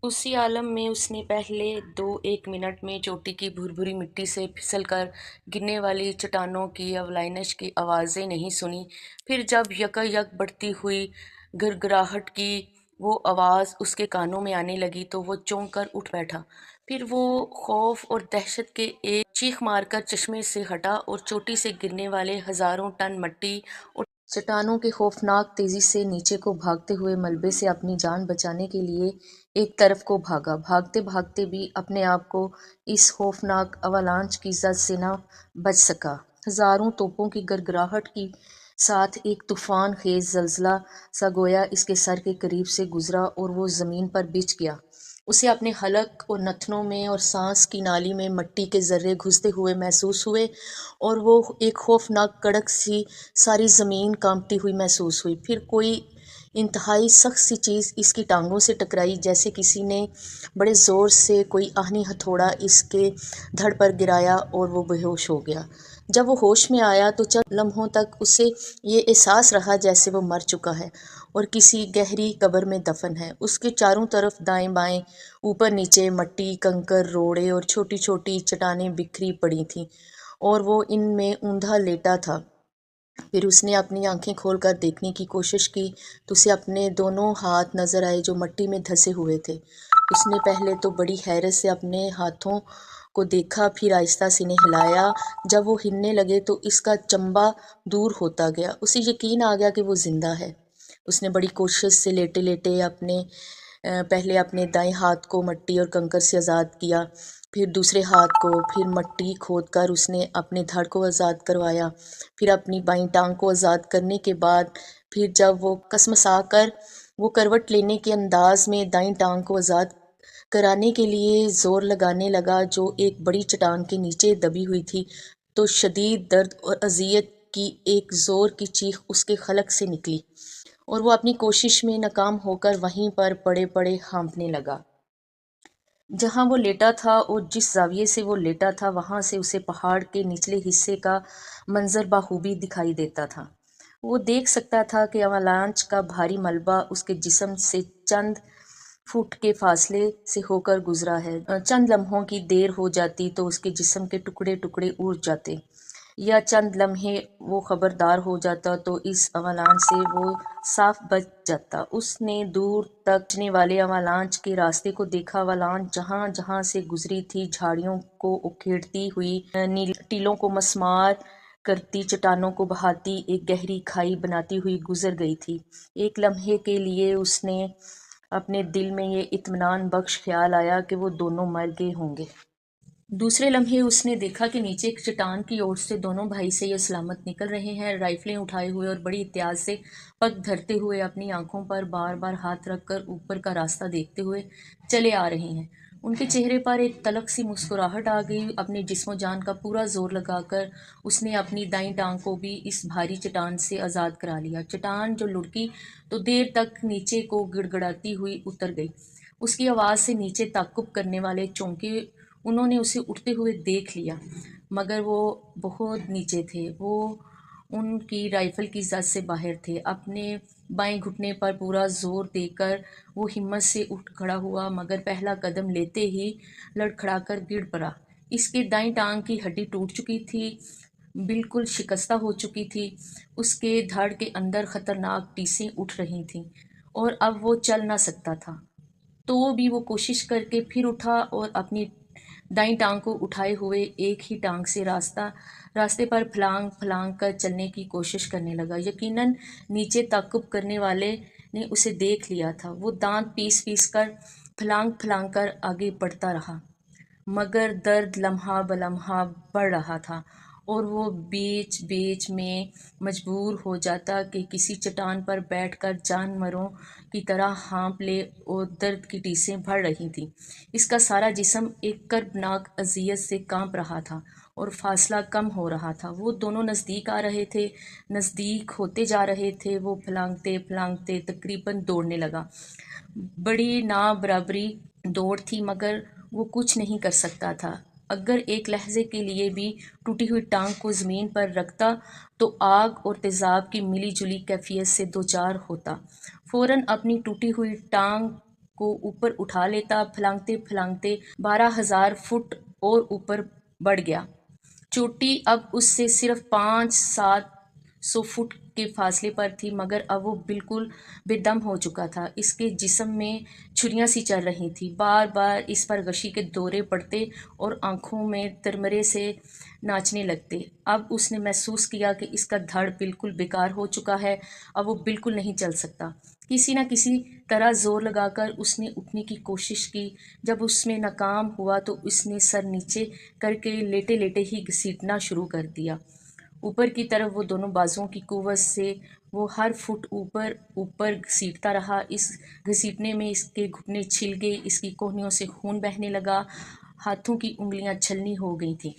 उसी आलम में उसने पहले 2-1 मिनट में चोटी की भुरभुरी मिट्टी से फिसल कर गिरने वाली चट्टानों की अवलाइश की आवाज़ें नहीं सुनी। फिर जब यकायक बढ़ती हुई गिड़गिड़ाहट की वो आवाज़ उसके कानों में आने लगी तो वो चौंक कर उठ बैठा। फिर वो खौफ और दहशत के एक चीख मारकर चश्मे से हटा और चोटी से गिरने वाले हज़ारों टन मिट्टी और चट्टानों के खौफनाक तेज़ी से नीचे को भागते हुए मलबे से अपनी जान बचाने के लिए एक तरफ को भागा। भागते भागते भी अपने आप को इस खौफनाक अवालांच की जद से न बच सका। हजारों तोपों की गड़गड़ाहट के साथ एक तूफान खेज जलजला सा गोया इसके सर के करीब से गुजरा और वो ज़मीन पर बिछ गया। उसे अपने हलक और नथनों में और सांस की नाली में मिट्टी के जर्रे घुसते हुए महसूस हुए और वो एक खौफनाक कड़क सी सारी ज़मीन कांपती हुई महसूस हुई। फिर कोई इंतहाई सख्त सी चीज़ इसकी टांगों से टकराई, जैसे किसी ने बड़े ज़ोर से कोई आहनी हथौड़ा इसके धड़ पर गिराया और वो बेहोश हो गया। जब वो होश में आया तो चंद लम्हों तक उसे ये एहसास रहा जैसे वो मर चुका है और किसी गहरी कब्र में दफन है। उसके चारों तरफ दाएं बाएं ऊपर नीचे मट्टी, कंकर, रोड़े और छोटी छोटी चट्टानें बिखरी पड़ी थीं और वो इनमें ऊंधा लेटा था। फिर उसने अपनी आंखें खोलकर देखने की कोशिश की तो उसे अपने दोनों हाथ नजर आए जो मिट्टी में धंसे हुए थे। उसने पहले तो बड़ी हैरत से अपने हाथों को देखा, फिर आहिस्ता से इन्हें हिलाया। जब वो हिलने लगे तो इसका चंबा दूर होता गया। उसे यकीन आ गया कि वो जिंदा है। उसने बड़ी कोशिश से लेटे लेटे पहले अपने दाएं हाथ को मिट्टी और कंकर से आज़ाद किया, फिर दूसरे हाथ को, फिर मिट्टी खोदकर उसने अपने धड़ को आज़ाद करवाया, फिर अपनी बाईं टांग को आज़ाद करने के बाद फिर जब वो कसमसा कर वो करवट लेने के अंदाज में दाईं टांग को आज़ाद कराने के लिए ज़ोर लगाने लगा जो एक बड़ी चट्टान के नीचे दबी हुई थी, तो शदीद दर्द और अजियत की एक ज़ोर की चीख उसके खलक से निकली और वो अपनी कोशिश में नाकाम होकर वहीं पर पड़े पड़े हाँफने लगा। जहाँ वो लेटा था और जिस जाविये से वो लेटा था वहाँ से उसे पहाड़ के निचले हिस्से का मंजर बाखूबी दिखाई देता था। वो देख सकता था कि अवालांच का भारी मलबा उसके जिस्म से चंद फुट के फासले से होकर गुजरा है। चंद लम्हों की देर हो जाती तो उसके जिस्म के टुकड़े टुकड़े उड़ जाते, या चंद लम्हे वो खबरदार हो जाता तो इस अवालांच से वो साफ बच जाता। उसने दूर तक बचने वाले अवालांच के रास्ते को देखा। अवालांच जहाँ जहाँ से गुजरी थी झाड़ियों को उखेड़ती हुई, टीलों को मसमार करती, चट्टानों को बहाती, एक गहरी खाई बनाती हुई गुजर गई थी। एक लम्हे के लिए उसने अपने दिल में ये इत्मीनान बख्श ख्याल आया कि वो दोनों मर गए होंगे। दूसरे लम्हे उसने देखा कि नीचे एक चट्टान की ओर से दोनों भाई से ये सलामत निकल रहे हैं, राइफलें उठाए हुए और बड़ी एहतियात से पग धरते हुए, अपनी आंखों पर बार बार हाथ रखकर ऊपर का रास्ता देखते हुए चले आ रहे हैं। उनके चेहरे पर एक तलख सी मुस्कुराहट आ गई। अपने जिस्मो जान का पूरा जोर लगाकर उसने अपनी दाईं टांग को भी इस भारी चट्टान से आज़ाद करा लिया। चट्टान जो लुढ़की तो देर तक नीचे को गिड़गिड़ाती हुई उतर गई। उसकी आवाज़ से नीचे ताक्कुब करने वाले चौंके। उन्होंने उसे उठते हुए देख लिया, मगर वो बहुत नीचे थे। वो उनकी राइफल की जद से बाहर थे। अपने बाएं घुटने पर पूरा जोर देकर वो हिम्मत से उठ खड़ा हुआ, मगर पहला कदम लेते ही लड़खड़ाकर गिर पड़ा। इसके दाईं टांग की हड्डी टूट चुकी थी, बिल्कुल शिकस्ता हो चुकी थी। उसके धड़ के अंदर खतरनाक टीसें उठ रही थीं और अब वो चल ना सकता था। तो भी वो कोशिश करके फिर उठा और अपनी दाईं टांग को उठाए हुए एक ही टांग से रास्ते पर फलांग फलांग कर चलने की कोशिश करने लगा। यकीनन नीचे ताक़ुब करने वाले ने उसे देख लिया था। वो दांत पीस पीस कर फलांग फलांग कर आगे बढ़ता रहा, मगर दर्द लम्हा बलम्हा बढ़ रहा था और वो बीच बीच में मजबूर हो जाता कि किसी चट्टान पर बैठकर जानवरों की तरह हाँफ ले और दर्द की टीसें भर रही थीं। इसका सारा जिस्म एक कर्बनाक अजियत से कांप रहा था और फासला कम हो रहा था। वो दोनों नज़दीक आ रहे थे, नज़दीक होते जा रहे थे। वो फलांगते फलांगते तकरीबन दौड़ने लगा। बड़ी ना बराबरी दौड़ थी, मगर वो कुछ नहीं कर सकता था। अगर एक लहजे के लिए भी टूटी हुई टांग को ज़मीन पर रखता तो आग और तेज़ाब की मिली जुली कैफियत से दो चार होता। फ़ौरन अपनी टूटी हुई टांग کو اوپر اٹھا لیتا۔ پھلانگتے پھلانگتے 12,000 فٹ اور اوپر بڑھ گیا۔ چوٹی اب اس سے صرف 500-700 فٹ کے فاصلے پر تھی، مگر اب وہ بالکل بے دم ہو چکا تھا۔ اس کے جسم میں چھریاں سی چل رہی تھیں، بار بار اس پر غشی کے دورے پڑتے اور آنکھوں میں ترمرے سے ناچنے لگتے۔ اب اس نے محسوس کیا کہ اس کا دھڑ بالکل بیکار ہو چکا ہے، اب وہ بالکل نہیں چل سکتا۔ کسی نہ کسی طرح زور لگا کر اس نے اٹھنے کی کوشش کی۔ جب اس میں ناکام ہوا تو اس نے سر نیچے کر کے لیٹے لیٹے ہی گھسیٹنا شروع کر دیا۔ اوپر کی طرف وہ دونوں بازوؤں کی قوت سے وہ ہر فٹ اوپر اوپر گھسیٹتا رہا۔ اس گھسیٹنے میں اس کے گھٹنے چھل گئے، اس کی کوہنیوں سے خون بہنے لگا، ہاتھوں کی انگلیاں چھلنی ہو گئی تھیں۔